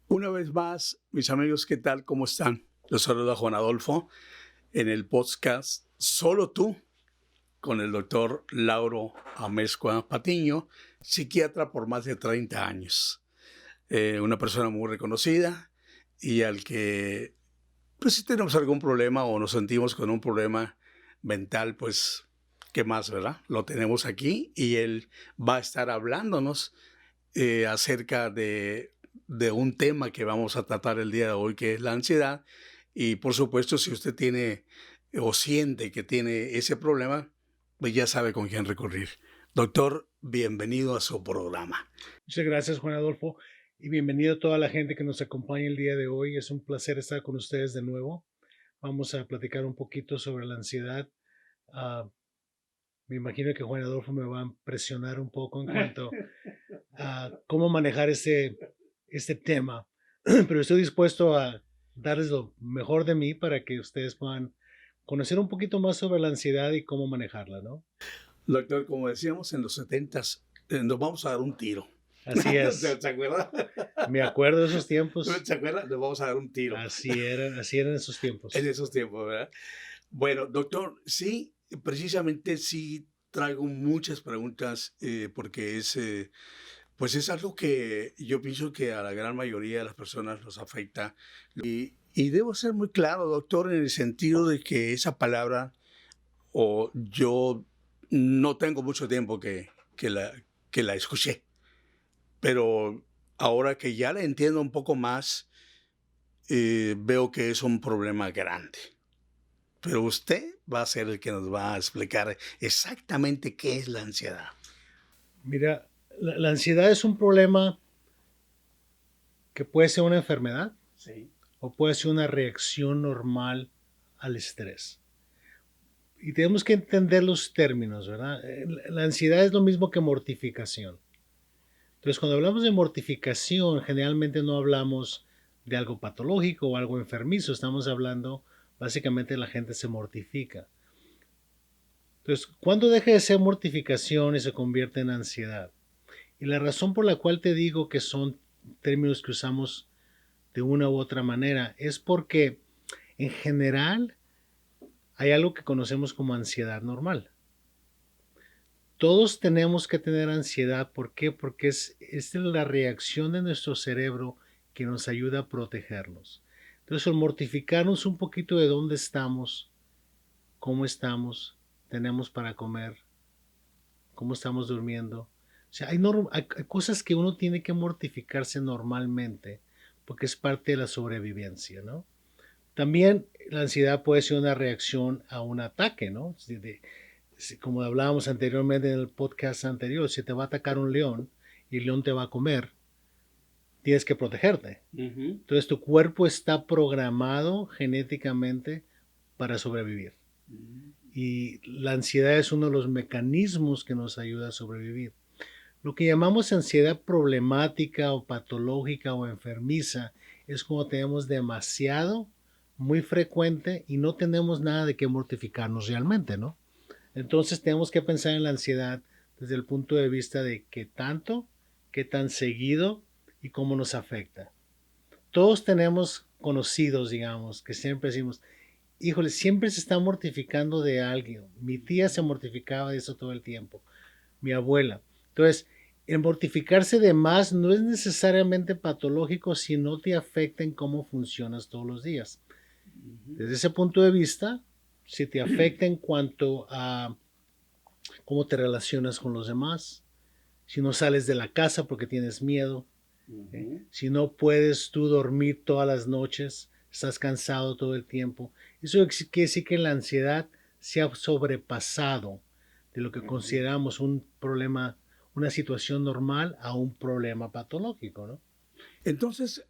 Una vez más, mis amigos, ¿qué tal? ¿Cómo están? Los saluda Juan Adolfo en el podcast Solo Tú con el doctor Lauro Amezcua Patiño, psiquiatra por más de 30 años. Una persona muy reconocida y al que, pues si tenemos algún problema o nos sentimos con un problema mental, pues, ¿qué más, verdad? Lo tenemos aquí y él va a estar hablándonos acerca de un tema que vamos a tratar el día de hoy, que es la ansiedad. Y por supuesto, si usted tiene o siente que tiene ese problema, pues ya sabe con quién recurrir. Doctor, bienvenido a su programa. Muchas gracias, Juan Adolfo, y bienvenido a toda la gente que nos acompaña el día de hoy. Es un placer estar con ustedes de nuevo. Vamos a platicar un poquito sobre la ansiedad. Ah, Me imagino que Juan Adolfo me va a presionar un poco en cuanto a cómo manejar este tema, pero estoy dispuesto a darles lo mejor de mí para que ustedes puedan conocer un poquito más sobre la ansiedad y cómo manejarla, ¿no? Doctor, como decíamos en los 70s, nos vamos a dar un tiro. Así es. ¿Se acuerda? Me acuerdo de esos tiempos. ¿Se acuerda? Nos vamos a dar un tiro. Así eran esos tiempos. En esos tiempos, ¿verdad? Bueno, doctor, sí, precisamente sí traigo muchas preguntas porque pues es algo que yo pienso que a la gran mayoría de las personas nos afecta. Y debo ser muy claro, doctor, en el sentido de que esa palabra, o yo no tengo mucho tiempo que la escuché, pero ahora que ya la entiendo un poco más, veo que es un problema grande. Pero usted va a ser el que nos va a explicar exactamente qué es la ansiedad. Mira, la ansiedad es un problema que puede ser una enfermedad Sí. o puede ser una reacción normal al estrés. Y tenemos que entender los términos, ¿verdad? La ansiedad es lo mismo que mortificación. Entonces, cuando hablamos de mortificación, generalmente no hablamos de algo patológico o algo enfermizo, estamos hablando, básicamente la gente se mortifica. Entonces, ¿cuándo deja de ser mortificación y se convierte en ansiedad? Y la razón por la cual te digo que son términos que usamos de una u otra manera es porque en general hay algo que conocemos como ansiedad normal. Todos tenemos que tener ansiedad. ¿Por qué? Porque es la reacción de nuestro cerebro que nos ayuda a protegernos. Entonces, al mortificarnos un poquito de dónde estamos, cómo estamos, tenemos para comer, cómo estamos durmiendo. O sea, hay cosas que uno tiene que mortificarse normalmente porque es parte de la sobrevivencia, ¿no? También la ansiedad puede ser una reacción a un ataque, ¿no? Como hablábamos anteriormente en el podcast anterior, si te va a atacar un león y el león te va a comer, tienes que protegerte. Entonces tu cuerpo está programado genéticamente para sobrevivir. Y la ansiedad es uno de los mecanismos que nos ayuda a sobrevivir. Lo que llamamos ansiedad problemática o patológica o enfermiza es cuando tenemos demasiado, muy frecuente y no tenemos nada de qué mortificarnos realmente, ¿no? Entonces tenemos que pensar en la ansiedad desde el punto de vista de qué tanto, qué tan seguido y cómo nos afecta. Todos tenemos conocidos, digamos, que siempre decimos, híjole, siempre se está mortificando de alguien. Mi tía se mortificaba de eso todo el tiempo. Mi abuela. Entonces, el mortificarse de más no es necesariamente patológico si no te afecta en cómo funcionas todos los días. Desde ese punto de vista, si te afecta en cuanto a cómo te relacionas con los demás, si no sales de la casa porque tienes miedo, si no puedes tú dormir todas las noches, estás cansado todo el tiempo, eso quiere decir que la ansiedad se ha sobrepasado de lo que consideramos un problema, una situación normal a un problema patológico, ¿no? Entonces,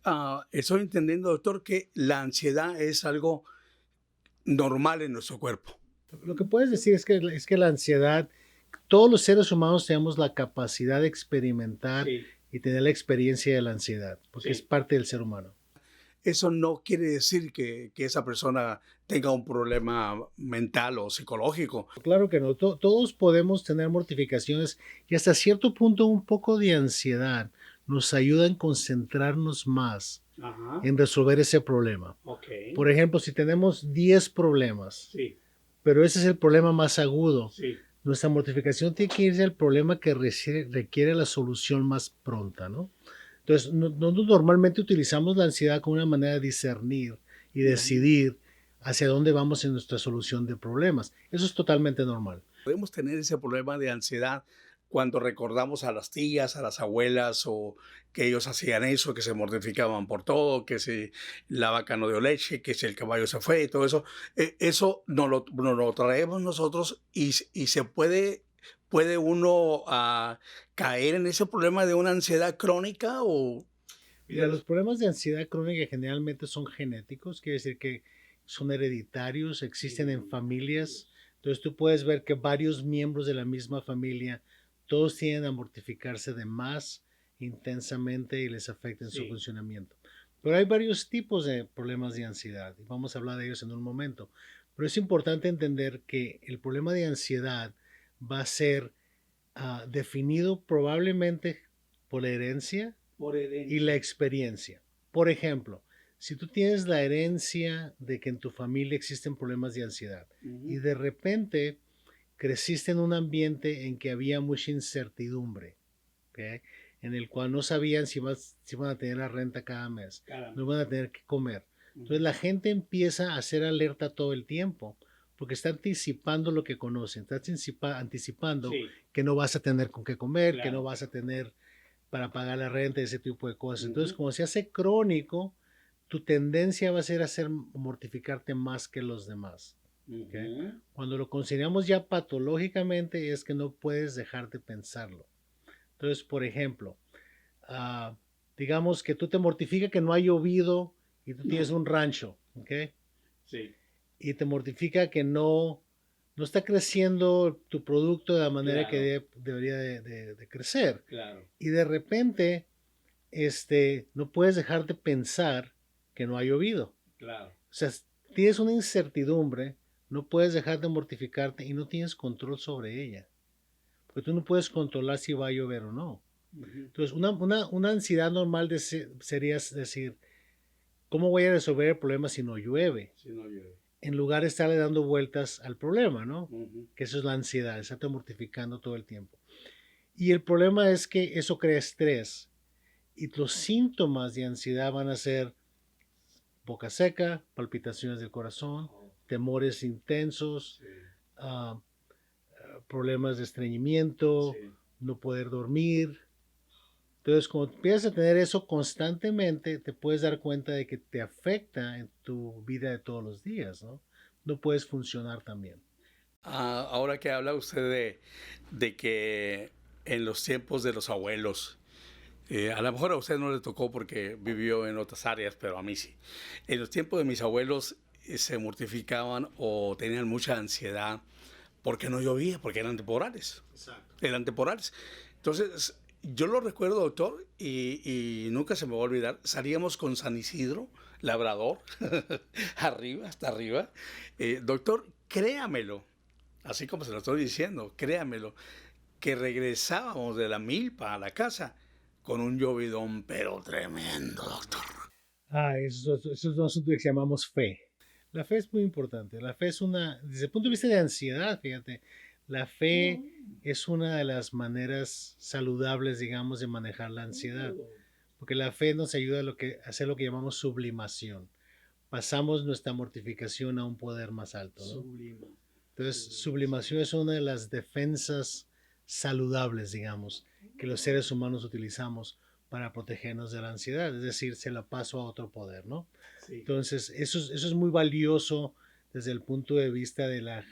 estoy entendiendo, doctor, que la ansiedad es algo normal en nuestro cuerpo. Lo que puedes decir es que la ansiedad, todos los seres humanos tenemos la capacidad de experimentar Sí, y tener la experiencia de la ansiedad, porque es sí. parte del ser humano. Eso no quiere decir que esa persona tenga un problema mental o psicológico. Claro que no, todos podemos tener mortificaciones y hasta cierto punto un poco de ansiedad nos ayuda en concentrarnos más Ajá, en resolver ese problema. ok. Por ejemplo, si tenemos 10 problemas, Sí, pero ese es el problema más agudo, sí, nuestra mortificación tiene que irse al problema que requiere la solución más pronta, ¿no? Entonces, nosotros normalmente utilizamos la ansiedad como una manera de discernir y decidir hacia dónde vamos en nuestra solución de problemas. Eso es totalmente normal. podemos tener ese problema de ansiedad cuando recordamos a las tías, a las abuelas, o que ellos hacían eso, que se mortificaban por todo, que si la vaca no dio leche, que si el caballo se fue, y todo eso. Eso nos lo traemos nosotros y se puede uno caer en ese problema de una ansiedad crónica o... Mira, los problemas de ansiedad crónica generalmente son genéticos, quiere decir que son hereditarios, existen en familias. Entonces tú puedes ver que varios miembros de la misma familia, todos tienden a mortificarse de más intensamente y les afecta en su Sí. funcionamiento. Pero hay varios tipos de problemas de ansiedad y vamos a hablar de ellos en un momento. Pero es importante entender que el problema de ansiedad va a ser definido probablemente por la herencia Por y la experiencia. Por ejemplo, si tú tienes la herencia de que en tu familia existen problemas de ansiedad y de repente creciste en un ambiente en que había mucha incertidumbre, ¿okay? En el cual no sabían si van a tener la renta cada mes, Caramba. no van a tener que comer. Entonces la gente empieza a ser alerta todo el tiempo porque está anticipando lo que conocen, está anticipando Sí, que no vas a tener con qué comer, que no claro. vas a tener para pagar la renta, ese tipo de cosas. Entonces, Ujú. como se hace crónico, tu tendencia va a ser hacer mortificarte más que los demás. ¿Okay? Ujú. Cuando lo consideramos ya patológicamente es que no puedes dejar de pensarlo. Entonces, por ejemplo, digamos que tú te mortifica que no ha llovido y tú tienes un rancho, ¿okay? Sí, Y te mortifica que no está creciendo tu producto de la manera que claro, debería de crecer. claro, Y de repente no puedes dejar de pensar que no ha llovido. claro. O sea, tienes una incertidumbre, no puedes dejar de mortificarte y no tienes control sobre ella. Porque tú no puedes controlar si va a llover o no. Ujú. Entonces, una ansiedad normal sería decir, ¿cómo voy a resolver el problema si no llueve? Si no llueve. En lugar de estarle dando vueltas al problema, ¿no? Ujú. Que eso es la ansiedad, estarte mortificando todo el tiempo. Y el problema es que eso crea estrés. Y los síntomas de ansiedad van a ser boca seca, palpitaciones del corazón, Oh, temores intensos, sí, uh, problemas de estreñimiento, sí. no poder dormir. Entonces, cuando empiezas a tener eso constantemente, te puedes dar cuenta de que te afecta en tu vida de todos los días, ¿no? No puedes funcionar tan bien. Ahora que habla usted de que en los tiempos de los abuelos, a lo mejor a usted no le tocó porque vivió en otras áreas, pero a mí sí. En los tiempos de mis abuelos se mortificaban o tenían mucha ansiedad porque no llovía, porque eran temporales. Exacto. Eran temporales. Entonces, yo lo recuerdo, doctor, y nunca se me va a olvidar. Salíamos con San Isidro, Labrador, arriba, hasta arriba. Doctor, créamelo, así como se lo estoy diciendo, créamelo, que regresábamos de la milpa a la casa con un llovidón, pero tremendo, doctor. Eso es un asunto que llamamos fe. La fe es muy importante. La fe es desde el punto de vista de ansiedad, fíjate, la fe es una de las maneras saludables, digamos, de manejar la ansiedad. Porque la fe nos ayuda a hacer lo que llamamos sublimación. Pasamos nuestra mortificación a un poder más alto, ¿no? Sublima. Entonces, sublimación es una de las defensas saludables, digamos, que los seres humanos utilizamos para protegernos de la ansiedad, es decir, se la paso a otro poder, ¿no? Sí. Entonces, eso es muy valioso desde el punto de vista de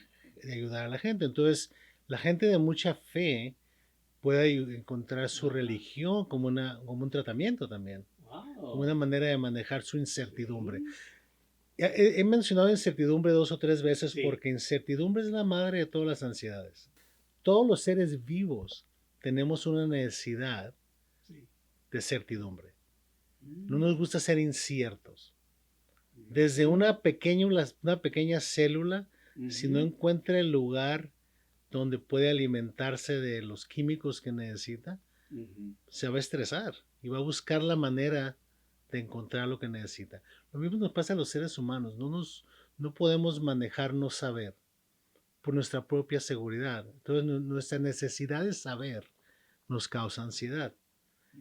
ayudar a la gente. Entonces, la gente de mucha fe puede encontrar su religión como un tratamiento también. como una manera de manejar su incertidumbre. He mencionado incertidumbre 2 o 3 veces porque incertidumbre es la madre de todas las ansiedades. Todos los seres vivos tenemos una necesidad de certidumbre. No nos gusta ser inciertos. Desde una pequeña célula, si no encuentra el lugar donde puede alimentarse de los químicos que necesita, se va a estresar y va a buscar la manera de encontrar lo que necesita. Lo mismo nos pasa a los seres humanos. No podemos manejar no saber por nuestra propia seguridad. Entonces nuestra necesidad de saber nos causa ansiedad.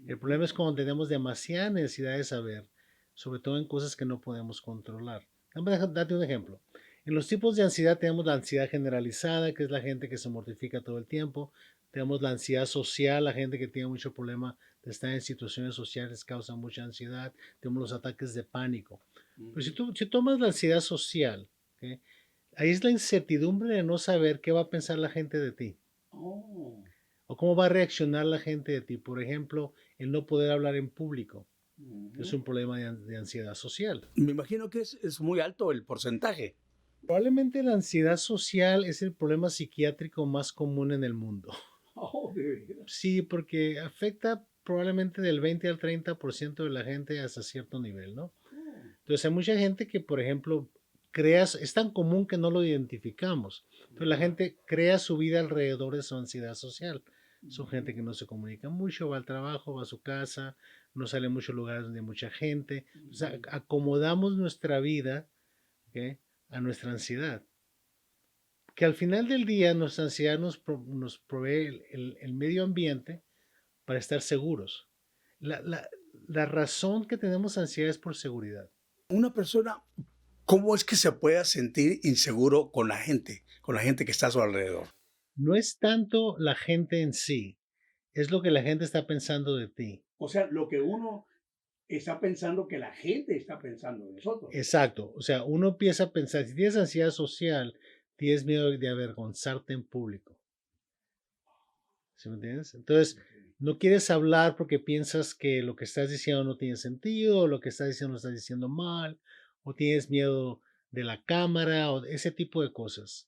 El problema es cuando tenemos demasiada necesidad de saber, sobre todo en cosas que no podemos controlar. Date un ejemplo. En los tipos de ansiedad tenemos la ansiedad generalizada, que es la gente que se mortifica todo el tiempo. Tenemos la ansiedad social, la gente que tiene mucho problema de estar en situaciones sociales causa mucha ansiedad. Tenemos los ataques de pánico. Pero si tomas la ansiedad social, ¿okay? Ahí es la incertidumbre de no saber qué va a pensar la gente de ti. O cómo va a reaccionar la gente de ti. Por ejemplo, el no poder hablar en público. Es un problema de ansiedad social. Me imagino que es muy alto el porcentaje. Probablemente la ansiedad social es el problema psiquiátrico más común en el mundo. Sí, porque afecta probablemente del 20 al 30% de la gente hasta cierto nivel, ¿no? Entonces hay mucha gente que, por ejemplo, es tan común que no lo identificamos. Pero la gente crea su vida alrededor de su ansiedad social. Son gente que no se comunica mucho, va al trabajo, va a su casa, no sale a muchos lugares donde hay mucha gente. O sea, acomodamos nuestra vida, ¿okay?, a nuestra ansiedad. Que al final del día nuestra ansiedad nos provee el medio ambiente para estar seguros. La razón que tenemos ansiedad es por seguridad. Una persona, ¿cómo es que se pueda sentir inseguro con la gente que está a su alrededor? No es tanto la gente en sí, es lo que la gente está pensando de ti. O sea, lo que uno está pensando que la gente está pensando de nosotros. Exacto. O sea, uno empieza a pensar, si tienes ansiedad social, tienes miedo de avergonzarte en público. ¿Sí me entiendes? Entonces, no quieres hablar porque piensas que lo que estás diciendo no tiene sentido, o lo que estás diciendo lo estás diciendo mal, o tienes miedo de la cámara, o ese tipo de cosas.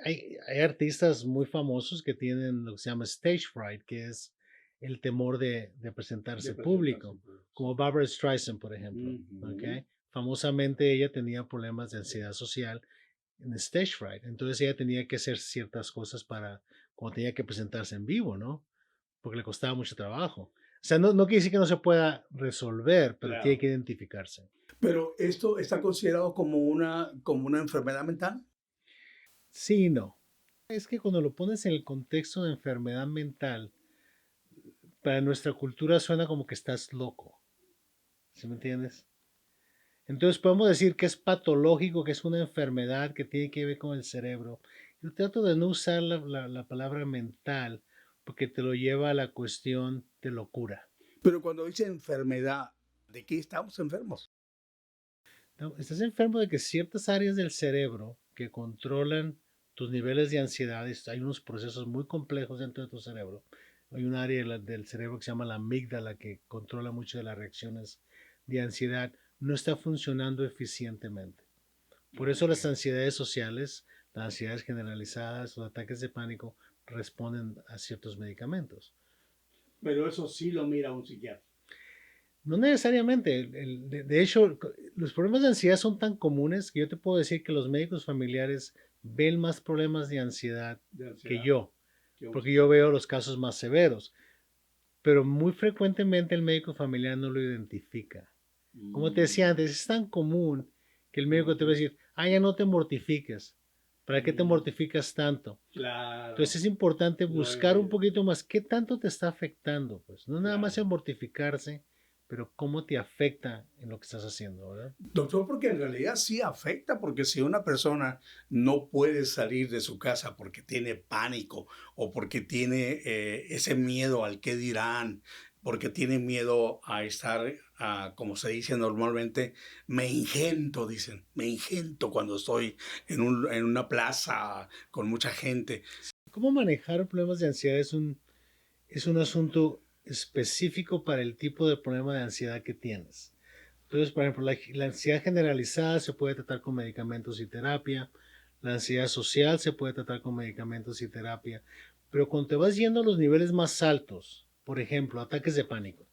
Hay artistas muy famosos que tienen lo que se llama stage fright, que es el temor de presentarse público, como Barbra Streisand, por ejemplo. ¿Okay? Famosamente ella tenía problemas de ansiedad social en stage fright, entonces ella tenía que hacer ciertas cosas cuando tenía que presentarse en vivo, ¿no? Porque le costaba mucho trabajo. O sea, no quiere decir que no se pueda resolver, pero tiene que identificarse. ¿Pero esto está considerado como una enfermedad mental? Sí y no. Es que cuando lo pones en el contexto de enfermedad mental, para nuestra cultura suena como que estás loco. ¿Sí me entiendes? Entonces podemos decir que es patológico, que es una enfermedad que tiene que ver con el cerebro. Yo trato de no usar la palabra mental porque te lo lleva a la cuestión de locura. Pero cuando dice enfermedad, ¿de qué estamos enfermos? No, estás enfermo de que ciertas áreas del cerebro que controlan tus niveles de ansiedad, hay unos procesos muy complejos dentro de tu cerebro. Hay un área del cerebro que se llama la amígdala que controla mucho de las reacciones de ansiedad, no está funcionando eficientemente. Por eso las ansiedades sociales, las ansiedades generalizadas, los ataques de pánico responden a ciertos medicamentos. Pero eso sí lo mira un psiquiatra. No necesariamente. De hecho, los problemas de ansiedad son tan comunes que yo te puedo decir que los médicos familiares ven más problemas de ansiedad que yo, porque yo veo los casos más severos. Pero muy frecuentemente el médico familiar no lo identifica. Como te decía antes, es tan común que el médico te va a decir, ya no te mortifiques. ¿Para qué te mortificas tanto? Claro. Entonces es importante buscar un poquito más qué tanto te está afectando. Pues no nada más el mortificarse, pero cómo te afecta en lo que estás haciendo, ¿verdad? Doctor, porque en realidad sí afecta, porque si una persona no puede salir de su casa porque tiene pánico o porque tiene ese miedo al qué dirán, porque tiene miedo a estar, como se dice normalmente, me ingento, dicen, me ingento cuando estoy en una plaza con mucha gente. ¿Cómo manejar problemas de ansiedad es un asunto específico para el tipo de problema de ansiedad que tienes. Entonces, por ejemplo, la ansiedad generalizada se puede tratar con medicamentos y terapia. La ansiedad social se puede tratar con medicamentos y terapia. Pero cuando te vas yendo a los niveles más altos, por ejemplo, ataques de pánico.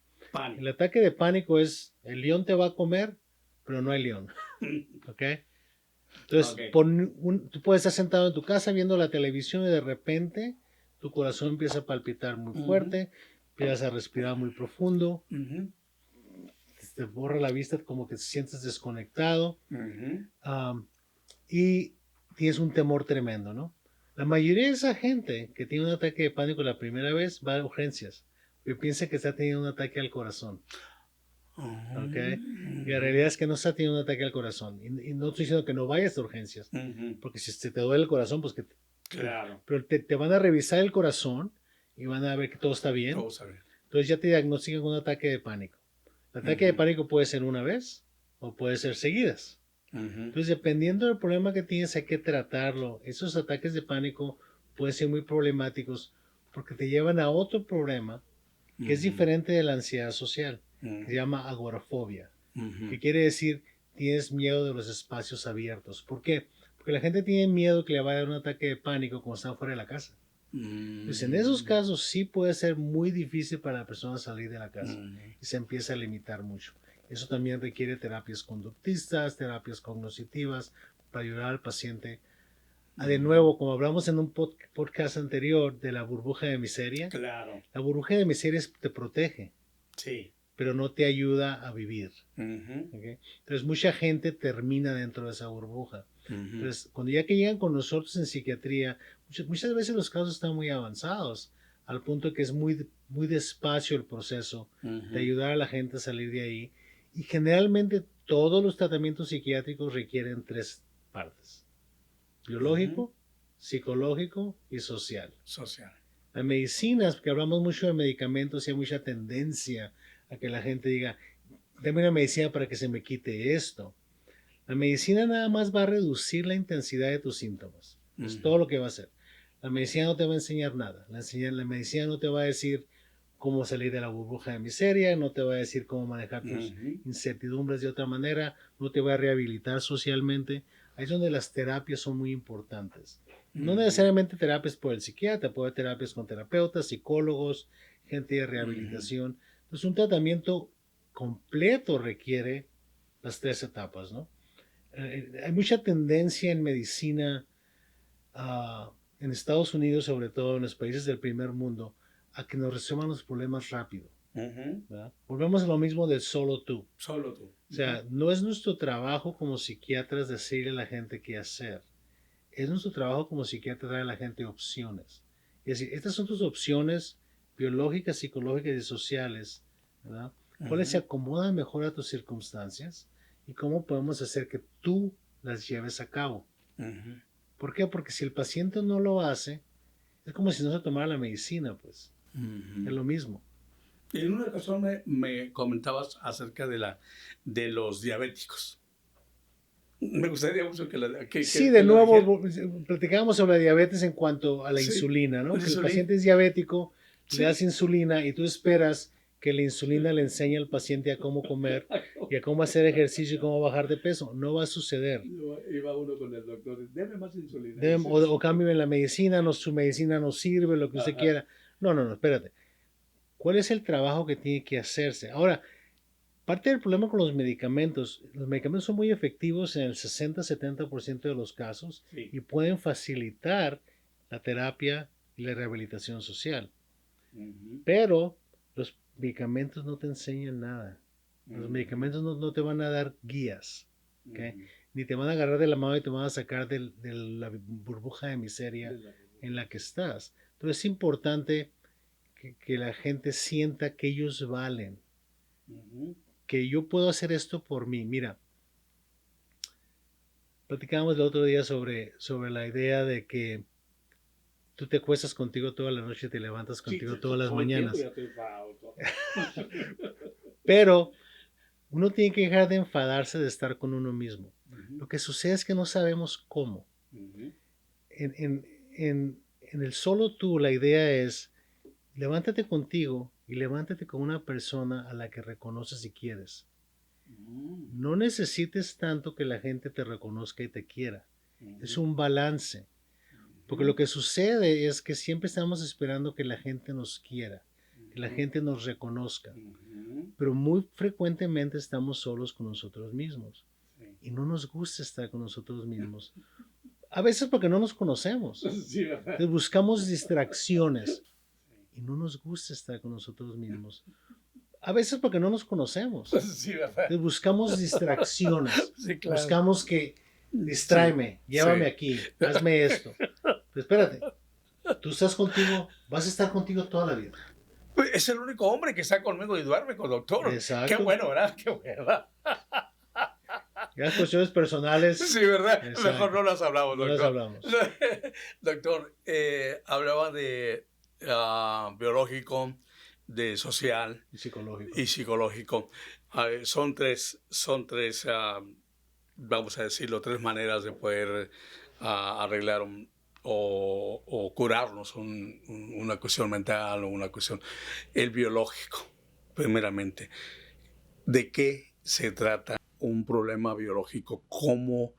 El ataque de pánico es, el león te va a comer, pero no hay león. ¿Ok? Entonces, Ok. tú puedes estar sentado en tu casa viendo la televisión y de repente tu corazón empieza a palpitar muy fuerte, empiezas a respirar muy profundo, te borra la vista, como que te sientes desconectado y tienes un temor tremendo, ¿no? La mayoría de esa gente que tiene un ataque de pánico la primera vez va a urgencias, porque piensa que está teniendo un ataque al corazón. ¿Ok? Y la realidad es que no está teniendo un ataque al corazón. Y no estoy diciendo que no vayas a urgencias, porque si te duele el corazón, pues que... Claro. Pero te van a revisar el corazón y van a ver que todo está bien. Todo está bien. Entonces ya te diagnostican un ataque de pánico. El ataque de pánico puede ser una vez o puede ser seguidas. Entonces, dependiendo del problema que tienes, hay que tratarlo. Esos ataques de pánico pueden ser muy problemáticos porque te llevan a otro problema que es diferente de la ansiedad social, que se llama agorafobia, que quiere decir tienes miedo de los espacios abiertos. ¿Por qué? Porque la gente tiene miedo que le vaya a dar un ataque de pánico cuando están fuera de la casa. Entonces, en esos casos sí puede ser muy difícil para la persona salir de la casa y se empieza a limitar mucho. Eso también requiere terapias conductistas, terapias cognitivas para ayudar al paciente a, de nuevo, como hablamos en un podcast anterior de la burbuja de miseria, Claro. la burbuja de miseria te protege, Sí. pero no te ayuda a vivir. ¿Okay? Entonces, mucha gente termina dentro de esa burbuja. Entonces, cuando ya que llegan con nosotros en psiquiatría, muchas veces los casos están muy avanzados, al punto que es muy, muy despacio el proceso de ayudar a la gente a salir de ahí. Y generalmente todos los tratamientos psiquiátricos requieren tres partes: biológico, psicológico y social. Social. Las medicinas, porque hablamos mucho de medicamentos y hay mucha tendencia a que la gente diga, dame una medicina para que se me quite esto. La medicina nada más va a reducir la intensidad de tus síntomas. Es todo lo que va a hacer. La medicina no te va a enseñar nada. La medicina no te va a decir cómo salir de la burbuja de miseria, no te va a decir cómo manejar tus incertidumbres de otra manera, no te va a rehabilitar socialmente. Ahí es donde las terapias son muy importantes. No necesariamente terapias por el psiquiatra, puede haber terapias con terapeutas, psicólogos, gente de rehabilitación. Entonces, un tratamiento completo requiere las tres etapas, ¿no? Hay mucha tendencia en medicina, en Estados Unidos, sobre todo en los países del primer mundo, a que nos resuelvan los problemas rápido. Volvemos a lo mismo del solo tú. Solo tú. O sea, no es nuestro trabajo como psiquiatras decirle a la gente qué hacer. Es nuestro trabajo como psiquiatras darle a la gente opciones. Es decir, estas son tus opciones biológicas, psicológicas y sociales, ¿verdad? ¿Cuáles se acomodan mejor a tus circunstancias? ¿Y cómo podemos hacer que tú las lleves a cabo? ¿Por qué? Porque si el paciente no lo hace, es como si no se tomara la medicina, pues. Es lo mismo. En una ocasión me comentabas acerca de los diabéticos. Me gustaría mucho Sí, de nuevo platicábamos sobre la diabetes en cuanto a la insulina, ¿no? Que el paciente es diabético, le das insulina y tú esperas que la insulina le enseñe al paciente a cómo comer y a cómo hacer ejercicio y cómo bajar de peso. No va a suceder. Iba uno con el doctor, deme más insulina. O cambien la medicina, su medicina no sirve, lo que usted quiera. No, espérate. ¿Cuál es el trabajo que tiene que hacerse? Ahora, parte del problema con los medicamentos son muy efectivos en el 60-70% de los casos y pueden facilitar la terapia y la rehabilitación social. Pero los medicamentos no te enseñan nada. Los medicamentos no te van a dar guías, ¿okay? Ni te van a agarrar de la mano y te van a sacar de la burbuja de miseria en la que estás. Entonces es importante que la gente sienta que ellos valen. Que yo puedo hacer esto por mí. Mira, platicábamos el otro día sobre la idea de que tú te acuestas contigo toda la noche y te levantas contigo todas las mañanas. Pero uno tiene que dejar de enfadarse de estar con uno mismo. Lo que sucede es que no sabemos cómo. En el solo tú, la idea es levántate contigo y levántate con una persona a la que reconoces y quieres. Mm. No necesites tanto que la gente te reconozca y te quiera. Es un balance. Porque lo que sucede es que siempre estamos esperando que la gente nos quiera, que la gente nos reconozca. Pero muy frecuentemente estamos solos con nosotros mismos. Y no nos gusta estar con nosotros mismos. A veces porque no nos conocemos. Sí, ¿verdad? Entonces buscamos distracciones. Y no nos gusta estar con nosotros mismos. A veces porque no nos conocemos. Sí, ¿verdad? Entonces buscamos distracciones. Sí, claro. Buscamos que distráeme, llévame sí. aquí, hazme esto. Pero espérate, tú estás contigo, vas a estar contigo toda la vida. Es el único hombre que está conmigo y duerme con el doctor. Exacto. Qué bueno, ¿verdad? Qué bueno. Ya las cuestiones personales. Sí, ¿verdad? Exacto. Mejor no las hablamos, No doctor. las hablamos. Doctor, hablaba de biológico, de social Y psicológico. y psicológico. Son tres, vamos a decirlo, tres maneras de poder arreglar o curarnos una cuestión mental o una cuestión. El biológico, primeramente. ¿De qué se trata un problema biológico? ¿Cómo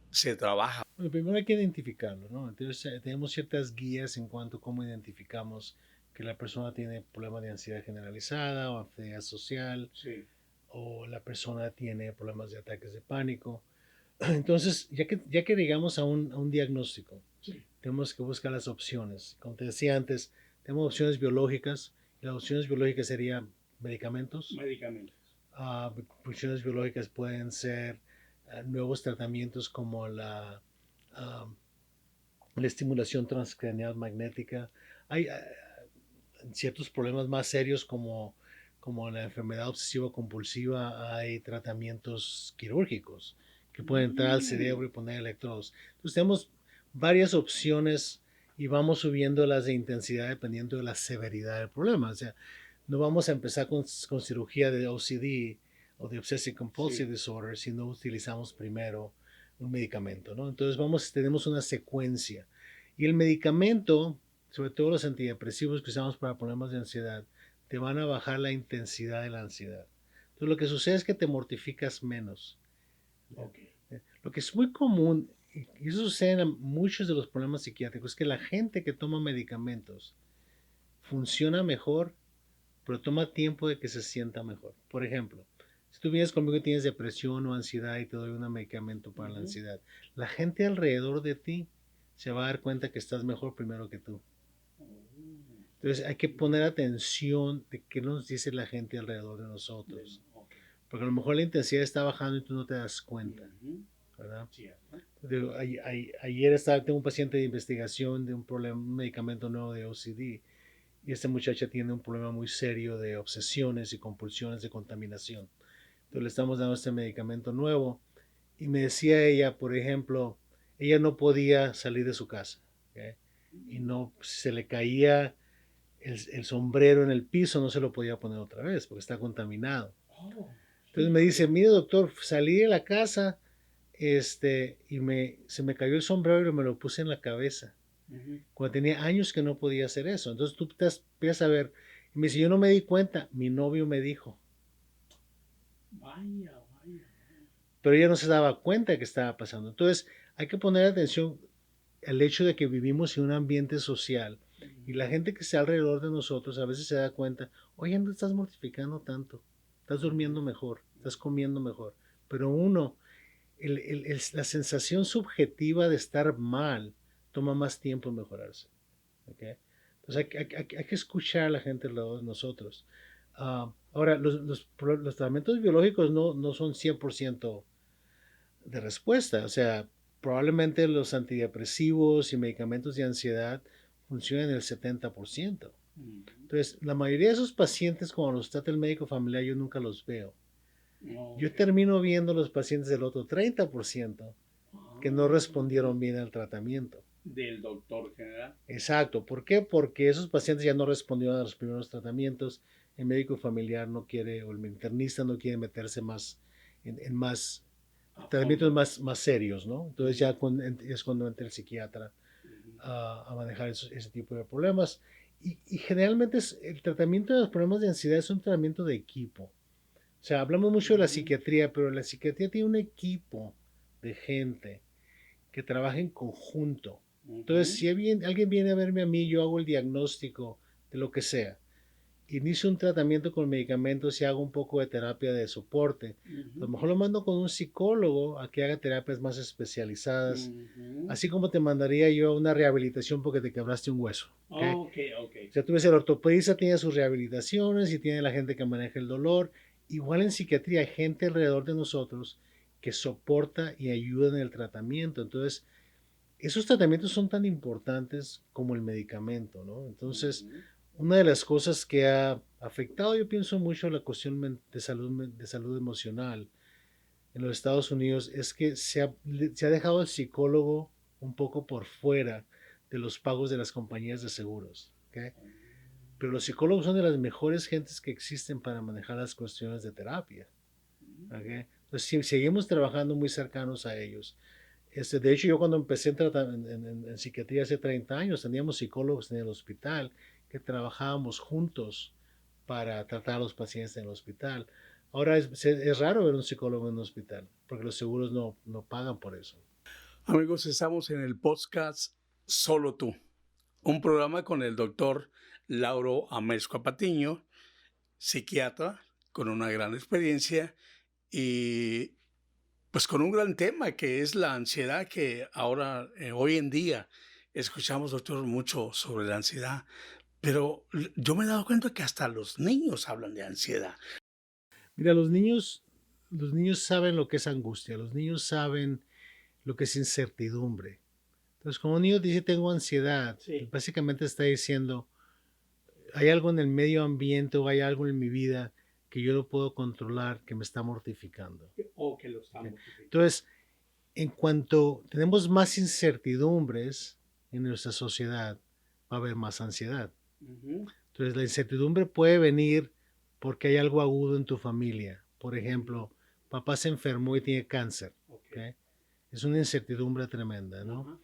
se trabaja? Bueno, primero hay que identificarlo, ¿no? Entonces tenemos ciertas guías en cuanto a cómo identificamos que la persona tiene problemas de ansiedad generalizada o ansiedad social, Sí. o la persona tiene problemas de ataques de pánico. Entonces, ya que llegamos a un diagnóstico, Sí. tenemos que buscar las opciones. Como te decía antes, tenemos opciones biológicas, y las opciones biológicas serían medicamentos. Medicamentos. Opciones biológicas pueden ser nuevos tratamientos como la estimulación transcranial magnética. Hay ciertos problemas más serios como la enfermedad obsesiva compulsiva, hay tratamientos quirúrgicos que pueden entrar al cerebro y poner electrodos. Entonces tenemos varias opciones y vamos subiendo las de intensidad dependiendo de la severidad del problema. O sea, no vamos a empezar con cirugía de OCD o de Obsessive Compulsive Disorder si no utilizamos primero un medicamento, ¿no? Entonces tenemos una secuencia. Y el medicamento, sobre todo los antidepresivos que usamos para problemas de ansiedad, te van a bajar la intensidad de la ansiedad. Entonces lo que sucede es que te mortificas menos. Okay. Lo que es muy común, y eso sucede en muchos de los problemas psiquiátricos, es que la gente que toma medicamentos funciona mejor, pero toma tiempo de que se sienta mejor. Por ejemplo, si tú vienes conmigo y tienes depresión o ansiedad y te doy un medicamento para la ansiedad, la gente alrededor de ti se va a dar cuenta que estás mejor primero que tú. Entonces hay que poner atención de qué nos dice la gente alrededor de nosotros. Porque a lo mejor la intensidad está bajando y tú no te das cuenta, ¿verdad? Ayer tengo un paciente de investigación de un medicamento nuevo de OCD, y esta muchacha tiene un problema muy serio de obsesiones y compulsiones de contaminación. Entonces le estamos dando este medicamento nuevo y me decía ella, por ejemplo, ella no podía salir de su casa, ¿okay? Y no, se le caía el sombrero en el piso, no se lo podía poner otra vez porque está contaminado. Entonces me dice, mire doctor, salí de la casa y se me cayó el sombrero y me lo puse en la cabeza. Cuando tenía años que no podía hacer eso. Entonces tú empiezas a ver, y me dice, yo no me di cuenta, mi novio me dijo. Vaya. Pero ella no se daba cuenta de que estaba pasando. Entonces hay que poner atención al hecho de que vivimos en un ambiente social y la gente que está alrededor de nosotros a veces se da cuenta, oye, no te estás mortificando tanto, estás durmiendo mejor, estás comiendo mejor. Pero la sensación subjetiva de estar mal toma más tiempo en mejorarse. ¿Okay? Entonces hay que escuchar a la gente alrededor de nosotros. Ahora, los tratamientos biológicos no son 100% de respuesta. O sea, probablemente los antidepresivos y medicamentos de ansiedad funcionan el 70%. Entonces, la mayoría de esos pacientes, cuando los trata el médico familiar, yo nunca los veo. Yo termino viendo los pacientes del otro 30% que no respondieron bien al tratamiento. Del doctor general. Exacto. ¿Por qué? Porque esos pacientes ya no respondieron a los primeros tratamientos. El médico familiar no quiere, o el internista no quiere meterse más en más tratamientos más serios, ¿no? Entonces ya es cuando entra el psiquiatra a manejar ese tipo de problemas. Y generalmente el tratamiento de los problemas de ansiedad es un tratamiento de equipo. O sea, hablamos mucho de la psiquiatría, pero la psiquiatría tiene un equipo de gente que trabaja en conjunto. Entonces, si alguien viene a verme a mí, yo hago el diagnóstico de lo que sea. Inicio un tratamiento con medicamentos y hago un poco de terapia de soporte. A lo mejor lo mando con un psicólogo a que haga terapias más especializadas, así como te mandaría yo a una rehabilitación porque te quebraste un hueso. ¿Okay? O sea, tú ves, el ortopedista tiene sus rehabilitaciones y tiene la gente que maneja el dolor. Igual en psiquiatría hay gente alrededor de nosotros que soporta y ayuda en el tratamiento. Entonces, esos tratamientos son tan importantes como el medicamento, ¿no? Entonces, una de las cosas que ha afectado, yo pienso mucho la cuestión de salud emocional en los Estados Unidos es que se ha dejado al psicólogo un poco por fuera de los pagos de las compañías de seguros. ¿Okay? Pero los psicólogos son de las mejores gentes que existen para manejar las cuestiones de terapia. ¿Okay? Entonces, seguimos trabajando muy cercanos a ellos. De hecho, yo cuando empecé en psiquiatría hace 30 años, teníamos psicólogos en el hospital que trabajábamos juntos para tratar a los pacientes en el hospital. Ahora es raro ver un psicólogo en un hospital, porque los seguros no pagan por eso. Amigos, estamos en el podcast Solo Tú, un programa con el doctor Lauro Amezcua Patiño, psiquiatra con una gran experiencia y pues con un gran tema que es la ansiedad, que ahora, hoy en día, escuchamos, doctor, mucho sobre la ansiedad, pero yo me he dado cuenta que hasta los niños hablan de ansiedad. Mira, los niños saben lo que es angustia, los niños saben lo que es incertidumbre. Entonces, como un niño dice tengo ansiedad, Sí. básicamente está diciendo, hay algo en el medio ambiente o hay algo en mi vida que yo no puedo controlar que me está mortificando. O que lo estamos. Entonces, en cuanto tenemos más incertidumbres en nuestra sociedad, va a haber más ansiedad. Entonces, la incertidumbre puede venir porque hay algo agudo en tu familia. Por ejemplo, papá se enfermó y tiene cáncer. ¿Okay? Es una incertidumbre tremenda, ¿no?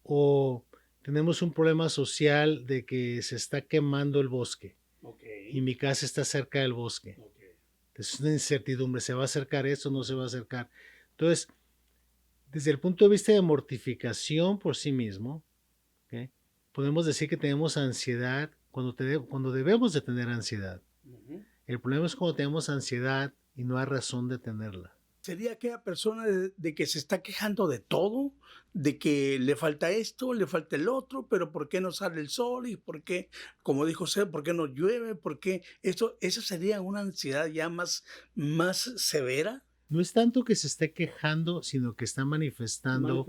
O tenemos un problema social de que se está quemando el bosque y mi casa está cerca del bosque. Es una incertidumbre, ¿se va a acercar esto o no se va a acercar? Entonces, desde el punto de vista de mortificación por sí mismo, ¿okay? Podemos decir que tenemos ansiedad cuando debemos de tener ansiedad. El problema es cuando tenemos ansiedad y no hay razón de tenerla. Sería aquella persona de que se está quejando de todo, de que le falta esto, le falta el otro, pero ¿por qué no sale el sol? Y ¿por qué, como dijo usted, por qué no llueve? ¿Por qué esto? ¿Esa sería una ansiedad ya más severa? No es tanto que se esté quejando, sino que está manifestando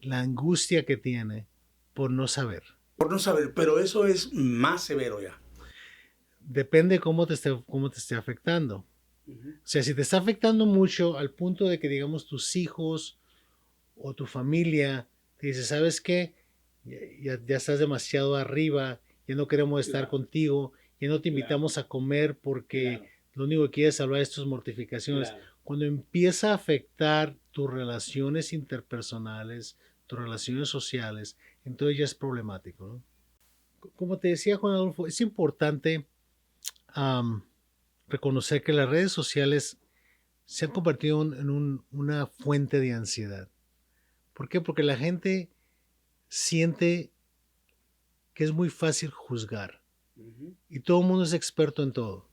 la angustia que tiene por no saber. Por no saber, pero eso es más severo ya. Depende cómo te esté afectando. O sea, si te está afectando mucho al punto de que, digamos, tus hijos o tu familia te dice, ¿sabes qué? Ya estás demasiado arriba, ya no queremos estar contigo, ya no te invitamos a comer porque lo único que quieres es hablar de tus mortificaciones. Cuando empieza a afectar tus relaciones interpersonales, tus relaciones sociales, entonces ya es problemático, ¿no? Como te decía Juan Adolfo, es importante reconocer que las redes sociales se han convertido en una fuente de ansiedad. ¿Por qué? Porque la gente siente que es muy fácil juzgar y todo el mundo es experto en todo.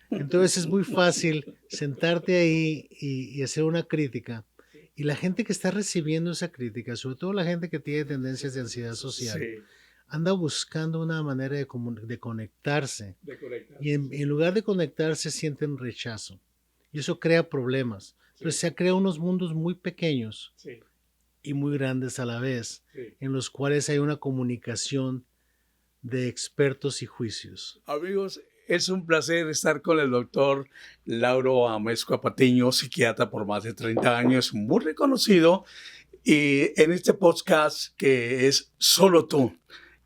Entonces es muy fácil sentarte ahí y hacer una crítica. Y la gente que está recibiendo esa crítica, sobre todo la gente que tiene tendencias de ansiedad social, anda buscando una manera de conectarse. Y en lugar de conectarse sienten rechazo. Y eso crea problemas. Entonces se crean unos mundos muy pequeños y muy grandes a la vez, en los cuales hay una comunicación de expertos y juicios. Amigos, es un placer estar con el doctor Lauro Amezcua Patiño, psiquiatra por más de 30 años, muy reconocido, y en este podcast que es Solo Tú.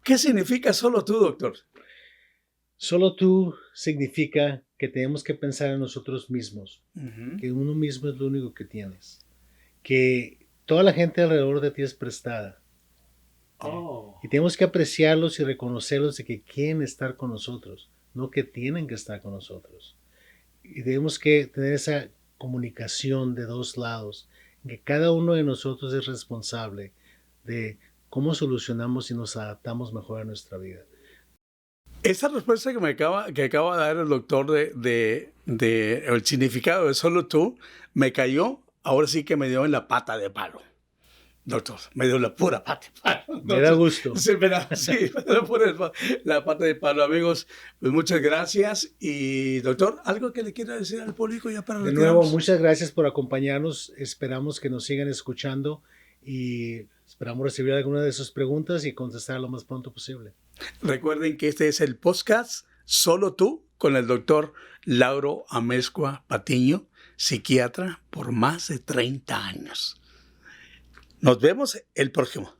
¿Qué significa Solo Tú, doctor? Solo tú significa que tenemos que pensar en nosotros mismos, que uno mismo es lo único que tienes, que toda la gente alrededor de ti es prestada. Oh. Y tenemos que apreciarlos y reconocerlos de que quieren estar con nosotros, no que tienen que estar con nosotros. Y tenemos que tener esa comunicación de dos lados, que cada uno de nosotros es responsable de cómo solucionamos y nos adaptamos mejor a nuestra vida. Esa respuesta que acaba de dar el doctor de el significado de solo tú, me cayó, ahora sí que me dio en la pata de palo. Doctor, me dio la pura pata de palo. Me da gusto. Sí, me dio la pata de palo, amigos. Pues muchas gracias. Y doctor, ¿algo que le quiera decir al público ya para De retirarnos? nuevo, muchas gracias por acompañarnos. Esperamos que nos sigan escuchando y esperamos recibir alguna de sus preguntas y contestar lo más pronto posible. Recuerden que este es el podcast Solo Tú con el doctor Lauro Amezcua Patiño, psiquiatra por más de 30 años. Nos vemos el próximo.